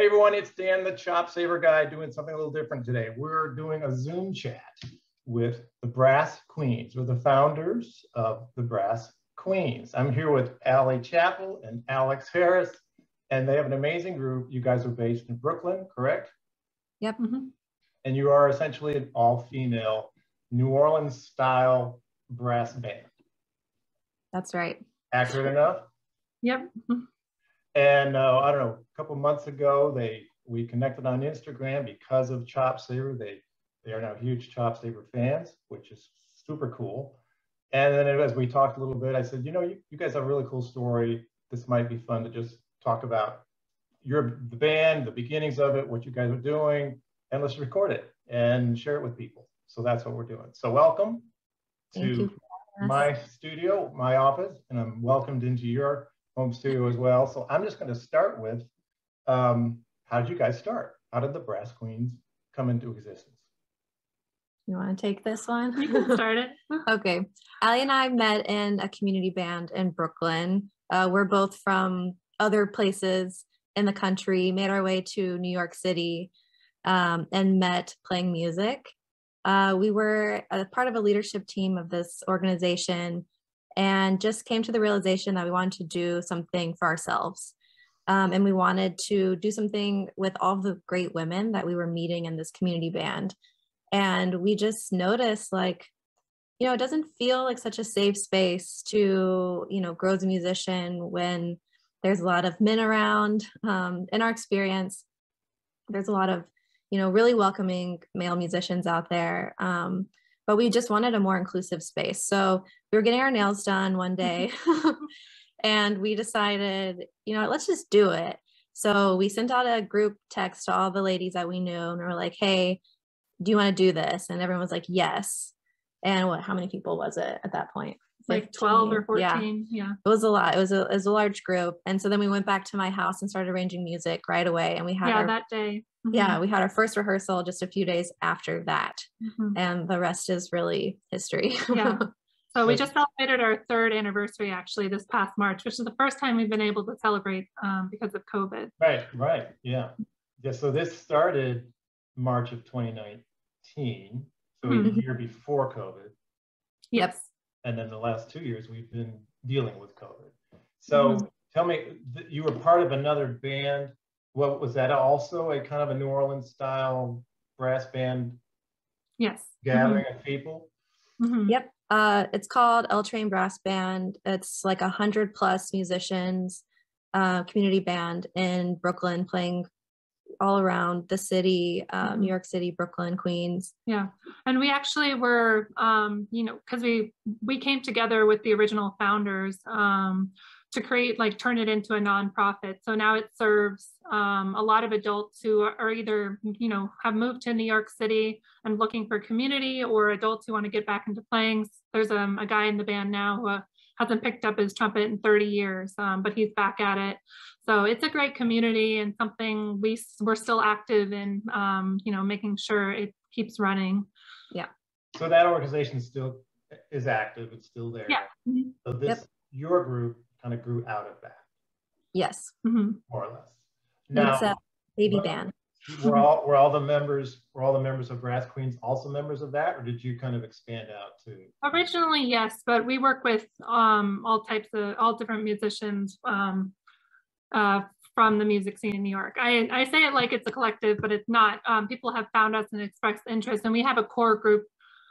Hey everyone, it's Dan, the ChopSaver guy, doing something a little different today. We're doing a Zoom chat with the Brass Queens, or the founders of the Brass Queens. I'm here with Allie Chappell and Alex Harris, and they have an amazing group. You guys are based in Brooklyn, correct? Yep. Mm-hmm. And you are essentially an all-female New Orleans style brass band. That's right. Accurate enough? Yep. And I don't know, a couple months ago, we connected on Instagram because of ChopSaver. They are now huge ChopSaver fans, which is super cool. And then as we talked a little bit, I said, you guys have a really cool story. This might be fun to just talk about the band, the beginnings of it, what you guys are doing, and let's record it and share it with people. So that's what we're doing. So welcome to my studio, my office, and I'm welcomed into your home studio as well. So I'm just going to start with, how did you guys start? How did the Brass Queens come into existence? You want to take this one? You can start it. Okay. Allie and I met in a community band in Brooklyn. We're both from other places in the country, made our way to New York City, and met playing music. We were a part of a leadership team of this organization and just came to the realization that we wanted to do something for ourselves. And we wanted to do something with all the great women that we were meeting in this community band. And we just noticed, like, it doesn't feel like such a safe space to, grow as a musician when there's a lot of men around. In our experience, there's a lot of, really welcoming male musicians out there. But we just wanted a more inclusive space. So we were getting our nails done one day and we decided, let's just do it. So we sent out a group text to all the ladies that we knew and we were like, hey, do you want to do this? And everyone was like, yes. And how many people was it at that point? Like 12 or 14. Yeah. It was a lot. It was a large group. And so then we went back to my house and started arranging music right away. And we had that day. Mm-hmm. Yeah, we had our first rehearsal just a few days after that. Mm-hmm. And the rest is really history. Yeah. So we just celebrated our 3rd anniversary actually this past March, which is the first time we've been able to celebrate because of COVID. Right. Yeah. So this started March of 2019. So a year before COVID. Yep. And then the last 2 years we've been dealing with COVID. So tell me, you were part of another band. What was that, also a kind of a New Orleans style brass band? Yes. Gathering of people? Yep. It's called L Train Brass Band. It's like 100+ musicians, community band in Brooklyn, playing all around the city, New York City, Brooklyn, Queens. Yeah. And we actually were, because we came together with the original founders to create, turn it into a nonprofit. So now it serves a lot of adults who are either, have moved to New York City and looking for community, or adults who want to get back into playing. There's a guy in the band now who hasn't picked up his trumpet in 30 years, but he's back at it. So it's a great community and something we're still active in, making sure it keeps running. Yeah. So that organization still is active. It's still there. Yeah. So your group kind of grew out of that. Yes. More or less. Now, it's a baby band. Were all the members of Brass Queens also members of that, or did you kind of expand out to? Originally, yes, but we work with all different musicians from the music scene in New York. I say it like it's a collective, but it's not. People have found us and expressed interest, and we have a core group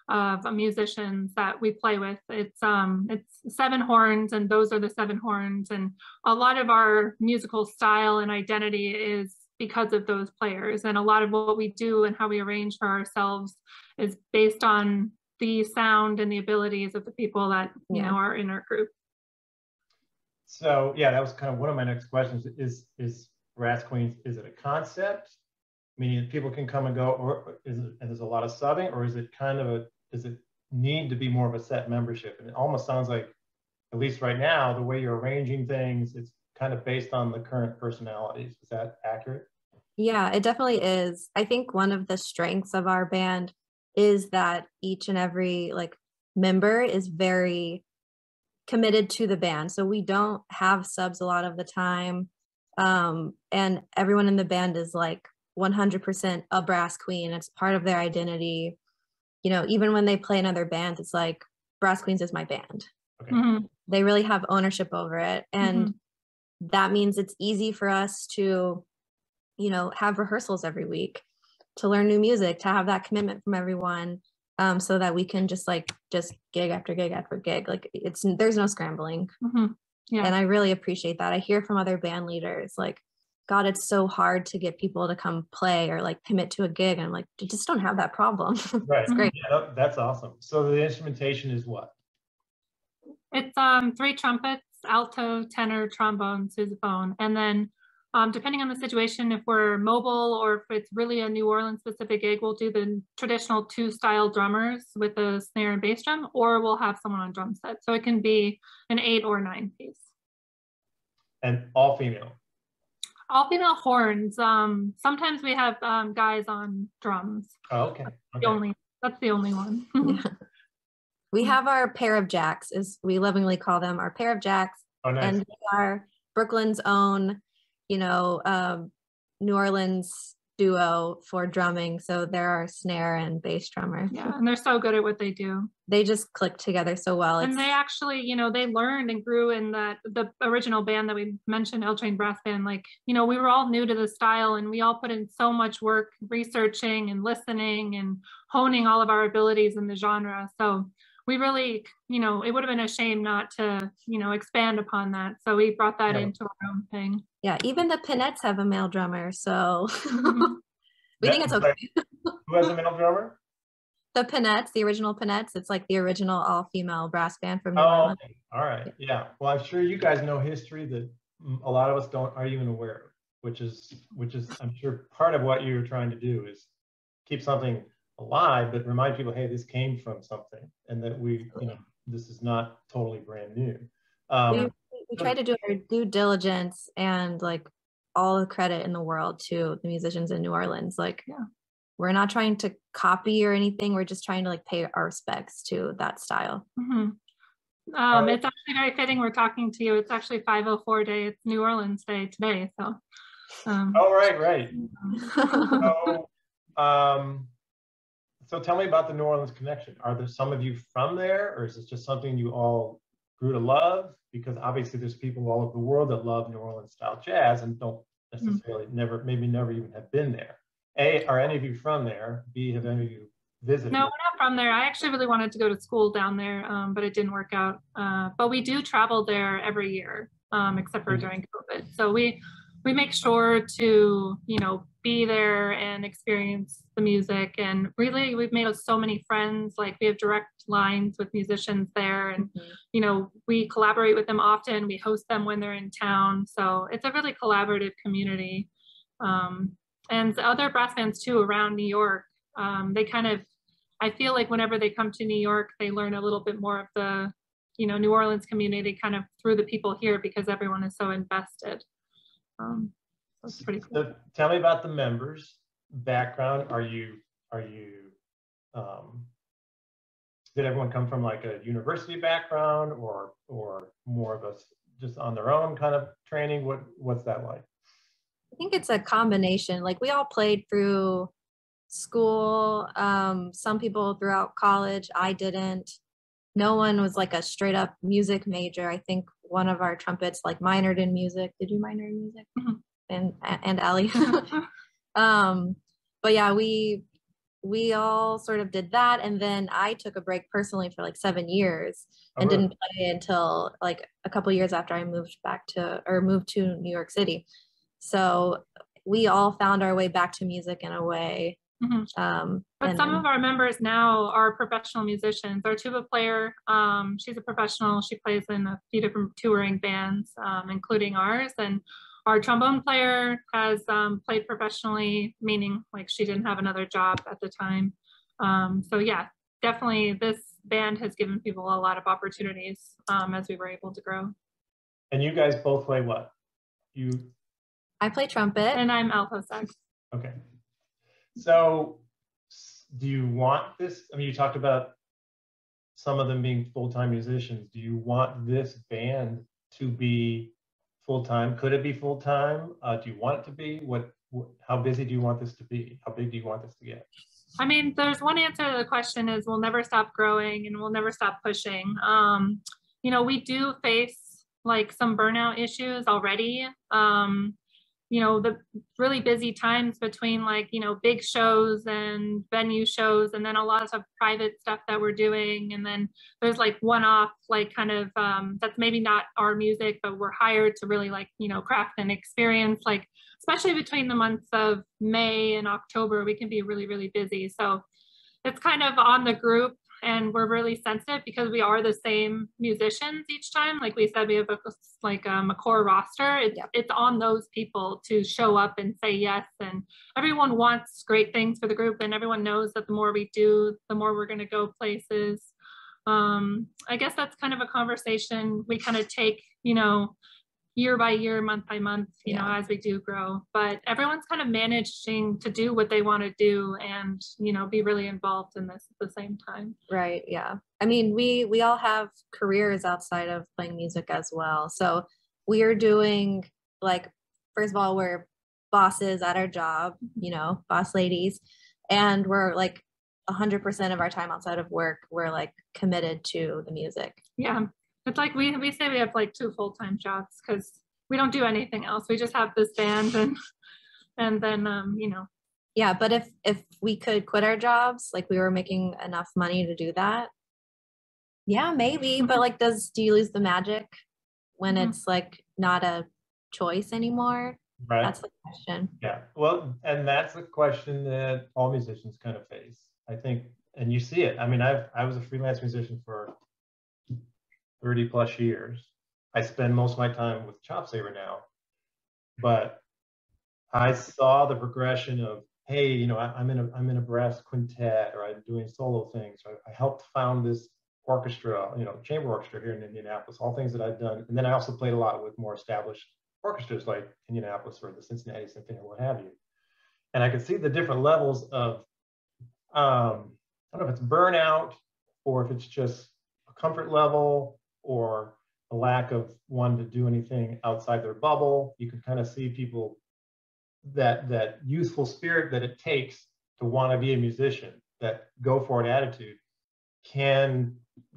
of musicians that we play with. It's 7 horns, and those are the 7 horns, and a lot of our musical style and identity is because of those players, and a lot of what we do and how we arrange for ourselves is based on the sound and the abilities of the people that are in our group. So yeah, that was kind of one of my next questions. Is Brass Queens, is it a concept? Meaning people can come and go, or and there's a lot of subbing, or is it does it need to be more of a set membership? And it almost sounds like, at least right now, the way you're arranging things, it's kind of based on the current personalities. Is that accurate? Yeah, it definitely is. I think one of the strengths of our band is that each and every member is very committed to the band. So we don't have subs a lot of the time. And everyone in the band is like 100% a brass queen. It's part of their identity. You know, even when they play in other bands, it's like Brass Queens is my band. Okay. Mhm. They really have ownership over it. And Mhm. that means it's easy for us to, you know, have rehearsals every week, to learn new music, to have that commitment from everyone, so that we can just gig after gig after gig. Like there's no scrambling. Mhm. Yeah. And I really appreciate that. I hear from other band leaders like, God, it's so hard to get people to come play or like commit to a gig. And I'm like, you just don't have that problem. Right. It's great. Yeah, that's awesome. So the instrumentation is what? It's 3 trumpets, alto, tenor, trombone, sousaphone, and then depending on the situation, if we're mobile or if it's really a New Orleans specific gig, we'll do the traditional 2-style drummers with a snare and bass drum, or we'll have someone on drum set. So it can be an 8 or 9 piece. And all female. All female horns. Sometimes we have guys on drums. Oh, okay. Okay. That's the only one. Yeah. We have our pair of jacks, as we lovingly call them, our pair of jacks. Oh, nice. And they are Brooklyn's own, you know, New Orleans duo for drumming. So they're our snare and bass drummer. Yeah, and they're so good at what they do. They just click together so well. And they actually, you know, they learned and grew in the original band that we mentioned, L Train Brass Band. Like, you know, we were all new to the style and we all put in so much work researching and listening and honing all of our abilities in the genre. So we really, you know, it would have been a shame not to, you know, expand upon that. So we brought that into our own thing. Yeah, even the Pinettes have a male drummer. So we think it's okay. Who has a male drummer? The Pinettes, the original Pinettes. It's like the original all-female brass band from New Oh, Orleans. okay. All right. Yeah. Well, I'm sure you guys know history that a lot of us aren't even aware of, which is I'm sure part of what you're trying to do is keep something alive, but remind people, hey, this came from something, and that we, you know, this is not totally brand new. We try to do our due diligence and like all the credit in the world to the musicians in New Orleans. Like, yeah. We're not trying to copy or anything. We're just trying to like pay our respects to that style. Mm-hmm. It's actually very fitting we're talking to you. It's actually 504 Day. It's New Orleans Day today. So. Oh, right. So tell me about the New Orleans connection. Are there some of you from there, or is it just something you all grew to love? Because obviously there's people all over the world that love New Orleans style jazz and don't necessarily never even have been there. A, are any of you from there? B, have any of you visited? No, we're not from there. I actually really wanted to go to school down there, but it didn't work out. But we do travel there every year, except for during COVID. So we make sure to, you know, be there and experience the music. And really, we've made so many friends. Like we have direct lines with musicians there, and you know, we collaborate with them often. We host them when they're in town. So it's a really collaborative community. And the other brass bands too around New York, they kind of, I feel like whenever they come to New York, they learn a little bit more of the, you know, New Orleans community kind of through the people here because everyone is so invested. That's pretty cool. So tell me about the members' background. Are you did everyone come from like a university background or more of us just on their own kind of training? What's that like? I think it's a combination. Like we all played through school, some people throughout college. I didn't. No one was like a straight up music major. I think one of our trumpets like minored in music. Did you minor in music? And Allie. But yeah, we all sort of did that, and then I took a break personally for like 7 years and didn't play until like a couple years after I moved to New York City. So we all found our way back to music in a way. But some of our members now are professional musicians. Our tuba player, she's a professional. She plays in a few different touring bands, including ours. And our trombone player has played professionally, meaning like she didn't have another job at the time. So yeah, definitely this band has given people a lot of opportunities as we were able to grow. And you guys both play what? I play trumpet. And I'm alto sax. Okay. So do you want this? I mean, you talked about some of them being full-time musicians. Do you want this band to be full-time. Could it be full-time? Do you want it to be? How busy do you want this to be? How big do you want this to get? I mean, there's one answer to the question is we'll never stop growing and we'll never stop pushing. You know, we do face like some burnout issues already. You know, the really busy times between like, you know, big shows and venue shows, and then a lot of private stuff that we're doing. And then there's like one-off, like kind of, that's maybe not our music, but we're hired to really like, you know, craft an experience, like, especially between the months of May and October, we can be really, really busy. So it's kind of on the group, and we're really sensitive because we are the same musicians each time. Like we said, we have a core roster. It's on those people to show up and say yes. And everyone wants great things for the group, and everyone knows that the more we do, the more we're going to go places. I guess that's kind of a conversation we kind of take, you know, year by year, month by month, you know, as we do grow. But everyone's kind of managing to do what they want to do and, you know, be really involved in this at the same time. Right. Yeah. I mean, we all have careers outside of playing music as well. So we are doing, like, first of all, we're bosses at our job, you know, boss ladies, and we're like 100% of our time outside of work, we're like committed to the music. Yeah. It's like we say we have like 2 full-time jobs because we don't do anything else. We just have this band and then you know. Yeah, but if we could quit our jobs, like we were making enough money to do that, yeah, maybe. But like, do you lose the magic when it's like not a choice anymore? Right. That's the question. Yeah. Well, and that's a question that all musicians kind of face, I think. And you see it. I mean, I was a freelance musician for 30 plus years. I spend most of my time with ChopSaver now, but I saw the progression of, hey, you know, I'm in a brass quintet, or I'm doing solo things. I helped found this orchestra, you know, chamber orchestra here in Indianapolis, all things that I've done. And then I also played a lot with more established orchestras like Indianapolis or the Cincinnati Symphony or what have you. And I could see the different levels of, I don't know if it's burnout or if it's just a comfort level or a lack of wanting to do anything outside their bubble. You can kind of see people that youthful spirit that it takes to want to be a musician, that go for it attitude can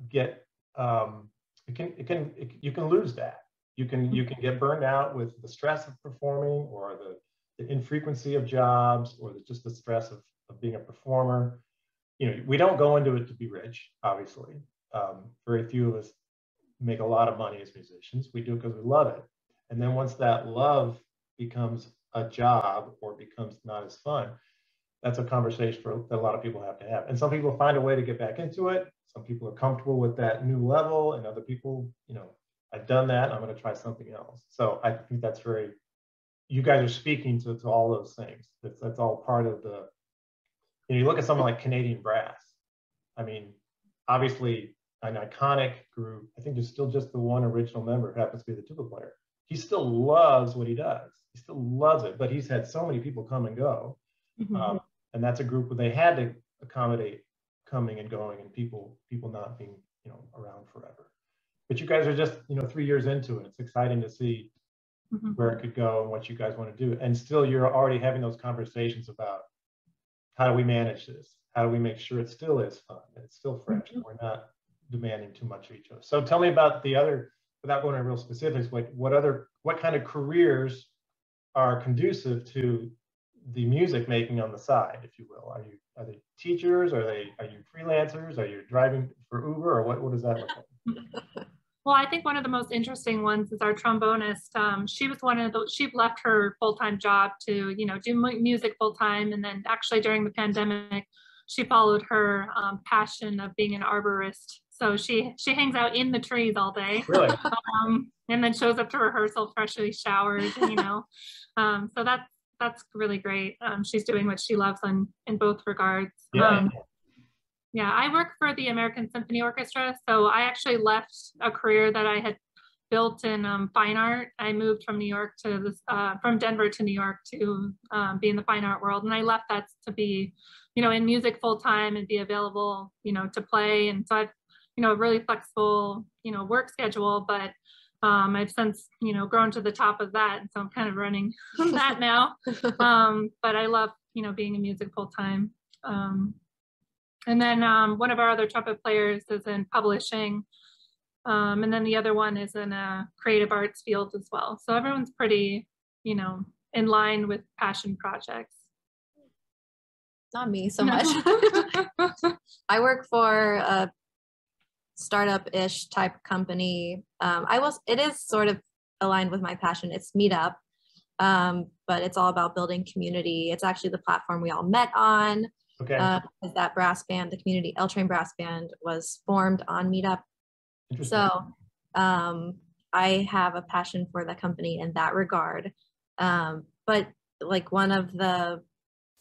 get you can lose that. You can get burned out with the stress of performing, or the infrequency of jobs, or just the stress of being a performer. You know, we don't go into it to be rich, obviously. Very few of us make a lot of money as musicians. We do it because we love it. And then once that love becomes a job or becomes not as fun, that's a conversation that a lot of people have to have. And some people find a way to get back into it. Some people are comfortable with that new level, and other people, you know, I've done that, I'm going to try something else. So I think that's you guys are speaking to all those things. That's all part of the, you know, you look at someone like Canadian Brass. I mean, obviously an iconic group. I think there's still just the one original member who happens to be the tuba player. He still loves what he does. He still loves it, but he's had so many people come and go. Mm-hmm. And that's a group where they had to accommodate coming and going and people not being, you know, around forever. But you guys are just, you know, 3 years into it. It's exciting to see where it could go and what you guys want to do. And still you're already having those conversations about, how do we manage this? How do we make sure it still is fun? It's still fresh. We're not demanding too much of each other. So tell me about the other, without going into real specifics, what kind of careers are conducive to the music making on the side, if you will? Are they teachers? Are you freelancers? Are you driving for Uber, or what does that look like? Well, I think one of the most interesting ones is our trombonist. She left her full-time job to, you know, do music full-time. And then actually during the pandemic, she followed her passion of being an arborist. So she hangs out in the trees all day. Really? And then shows up to rehearsal freshly showered, you know. So that's really great. She's doing what she loves in both regards. Yeah. Yeah, I work for the American Symphony Orchestra. So I actually left a career that I had built in fine art. I moved from from Denver to New York to be in the fine art world. And I left that to be, you know, in music full time and be available, you know, to play. And so I've, you know, a really flexible, you know, work schedule, but I've since, you know, grown to the top of that. And so I'm kind of running that now. But I love, you know, being in music full time. And then one of our other trumpet players is in publishing. And then the other one is in a creative arts field as well. So everyone's pretty, you know, in line with passion projects. Not me so much. I work for a startup-ish type company. It is sort of aligned with my passion. It's Meetup, but it's all about building community. It's actually the platform we all met on. Okay. That brass band, the community L Train brass band, was formed on Meetup. So I have a passion for the company in that regard. But like one of the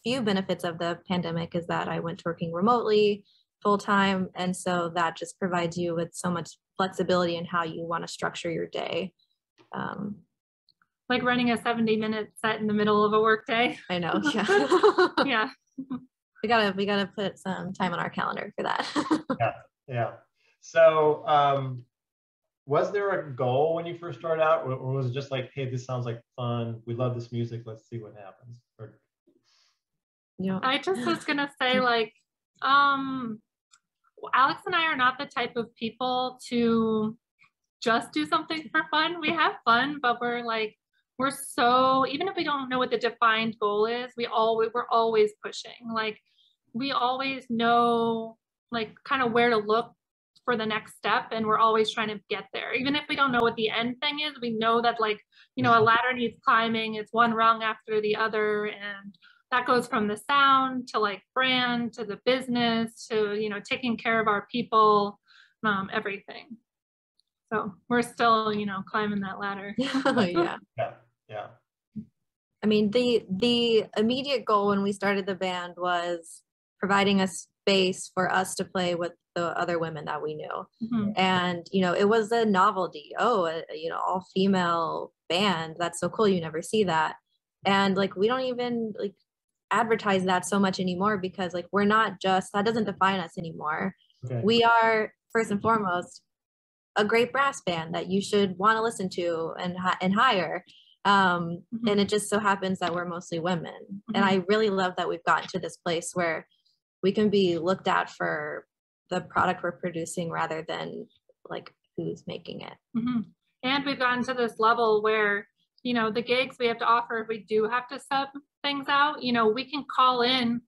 few benefits of the pandemic is that I went to working remotely full time. And so that just provides you with so much flexibility in how you want to structure your day. Like running a 70-minute set in the middle of a work day. I know. Yeah. Yeah. We gotta put some time on our calendar for that. Yeah. So was there a goal when you first started out, or was it just like, hey, this sounds like fun, we love this music, let's see what happens? Or... Yeah. I just was gonna say, like, Alex and I are not the type of people to just do something for fun. We have fun, but we're so, even if we don't know what the defined goal is, we're always pushing. Like, we always know, like, kind of where to look for the next step, and we're always trying to get there. Even if we don't know what the end thing is, we know that, like, you know, a ladder needs climbing. It's one rung after the other, and that goes from the sound to like brand to the business to, you know, taking care of our people, everything. So we're still, you know, climbing that ladder. Yeah. Yeah. I mean, the immediate goal when we started the band was providing a space for us to play with the other women that we knew. Mm-hmm. And, you know, it was a novelty. You know, all female band. That's so cool. You never see that. And like, we don't even like advertise that so much anymore, because like, we're not just, that doesn't define us anymore. Okay. We are first and foremost a great brass band that you should want to listen to and hire. And it just so happens that we're mostly women. And I really love that we've gotten to this place where we can be looked at for the product we're producing rather than like who's making it. And we've gotten to this level where, you know, the gigs we have to offer, if we do have to sub things out, you know, we can call in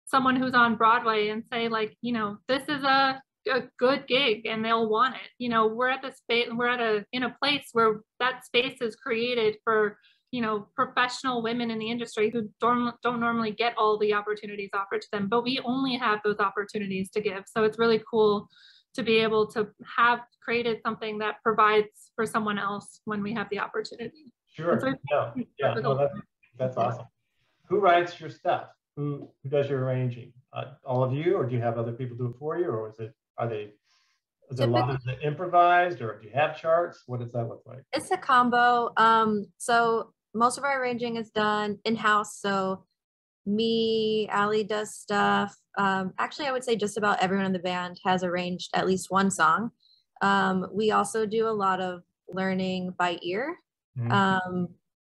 someone who's on Broadway and say, like, you know, this is a good gig, and they'll want it. You know, we're at the space, in a place where that space is created for, you know, professional women in the industry who don't normally get all the opportunities offered to them, but we only have those opportunities to give. So it's really cool to be able to have created something that provides for someone else when we have the opportunity. Sure. Yeah. No, that's awesome. Who writes your stuff? Who does your arranging? All of you, or do you have other people do it for you, or is it a lot of it improvised, or do you have charts? What does that look like? It's a combo. So most of our arranging is done in-house. So me, Ali does stuff. Actually, I would say just about everyone in the band has arranged at least one song. We also do a lot of learning by ear.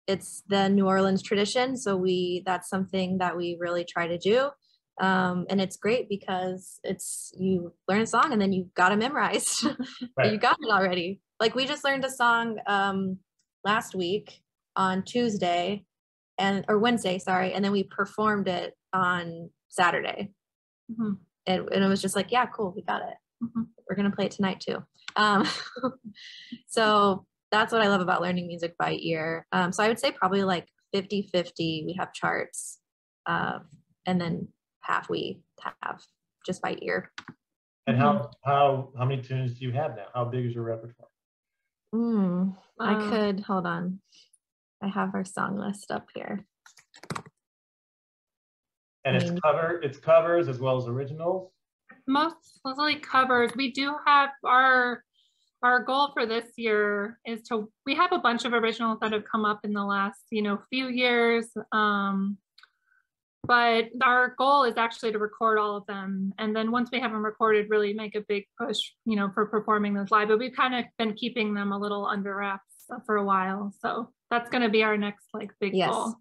It's the New Orleans tradition, so that's something that we really try to do. And it's great because you learn a song and then you got it memorized. Right. You got it already. Like, we just learned a song last week on Tuesday or Wednesday, sorry, and then we performed it on Saturday. And it was just like, yeah, cool, we got it. We're gonna play it tonight too. So that's what I love about learning music by ear. So I would say probably like 50-50 we have charts, and then half we have just by ear. And how many tunes do you have now? How big is your repertoire? I could, hold on. I have our song list up here. And it's covers as well as originals? Mostly covers. We do have our goal for this year is we have a bunch of originals that have come up in the last, you know, few years. but our goal is actually to record all of them. And then once we have them recorded, really make a big push, you know, for performing those live. But we've kind of been keeping them a little under wraps for a while. So that's going to be our next like big goal,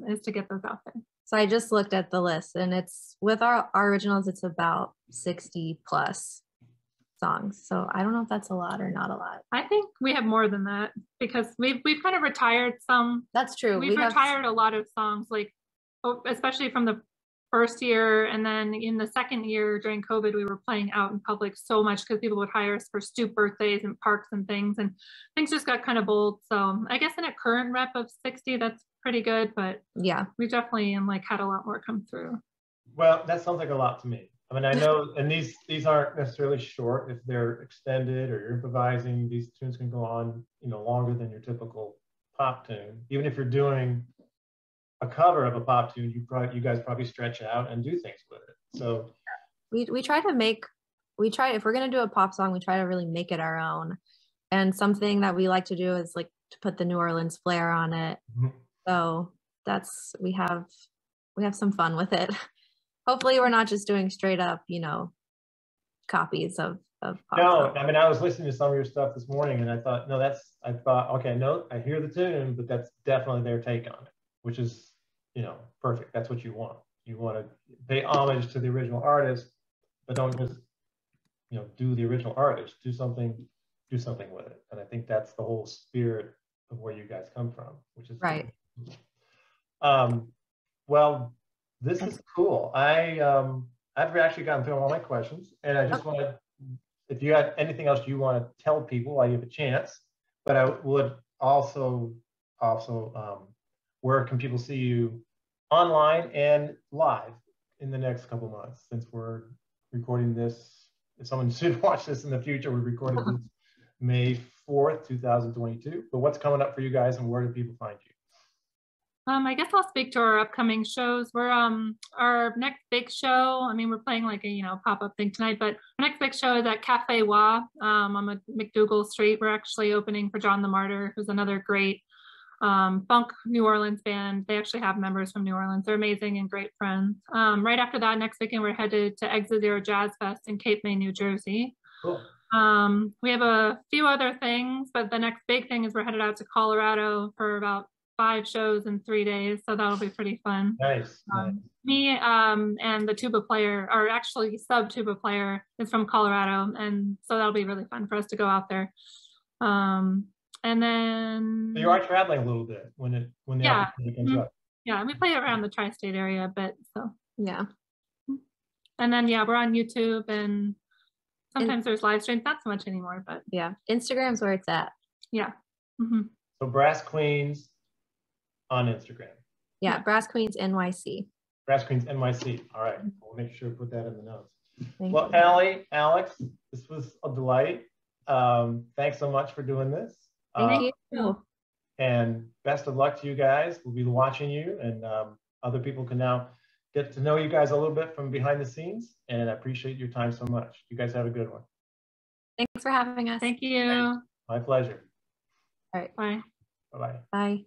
is to get those out there. So I just looked at the list, and it's with our originals, it's about 60 plus songs. So I don't know if that's a lot or not a lot. I think we have more than that because we've kind of retired some. That's true. We've retired a lot of songs, like especially from the first year, and then in the second year during COVID, we were playing out in public so much because people would hire us for stoop birthdays and parks and things just got kind of bold. So I guess in a current rep of 60, that's pretty good, but yeah, we definitely like had a lot more come through. Well, that sounds like a lot to me. I mean, I know, and these aren't necessarily short. If they're extended or you're improvising, these tunes can go on, you know, longer than your typical pop tune. Even if you're doing a cover of a pop tune, you guys probably stretch out and do things with it. So we try if we're gonna do a pop song, we try to really make it our own. And something that we like to do is like to put the New Orleans flair on it. So that's we have some fun with it. Hopefully we're not just doing straight up, you know, copies of pop songs. I mean, I was listening to some of your stuff this morning and I thought, okay, no, I hear the tune, but that's definitely their take on it, which is, you know, perfect. That's what you want. You want to pay homage to the original artist, but don't just, you know, do the original artist. Do something with it. And I think that's the whole spirit of where you guys come from, which is right. Well, this is cool. I've actually gotten through all my questions, and I just wanted, if you had anything else you want to tell people while you have a chance, but I would also, where can people see you online and live in the next couple months? Since we're recording this, if someone should watch this in the future, we recorded this May 4th, 2022. But what's coming up for you guys, and where do people find you? I guess I'll speak to our upcoming shows. We're our next big show. I mean, we're playing like a, you know, pop-up thing tonight, but our next big show is at Cafe Wah on McDougal Street. We're actually opening for John the Martyr, who's another great funk New Orleans band. They actually have members from New Orleans. They're amazing and great friends. Right after that, next weekend, we're headed to Exit Zero Jazz Fest in Cape May, New Jersey. Cool. We have a few other things, but the next big thing is we're headed out to Colorado for about 5 shows in 3 days, so that'll be pretty fun. Nice. Me and the tuba player, or actually sub tuba player, is from Colorado, and so that'll be really fun for us to go out there. And then so you are traveling a little bit when the opportunity comes up. Yeah, we play around the tri-state area a bit, so yeah. And then we're on YouTube, and sometimes there's live streams, not so much anymore, but yeah, Instagram's where it's at. Yeah. So Brass Queens on Instagram. Yeah, Brass Queens NYC. Brass Queens NYC. All right, we'll make sure to put that in the notes. Thank well, you. Allie, Alex, this was a delight. Thanks so much for doing this. Thank you. And best of luck to you guys. We'll be watching you, and other people can now get to know you guys a little bit from behind the scenes. And I appreciate your time so much. You guys have a good one. Thanks for having us. Thank you. My pleasure. All right. Bye. Bye-bye. Bye.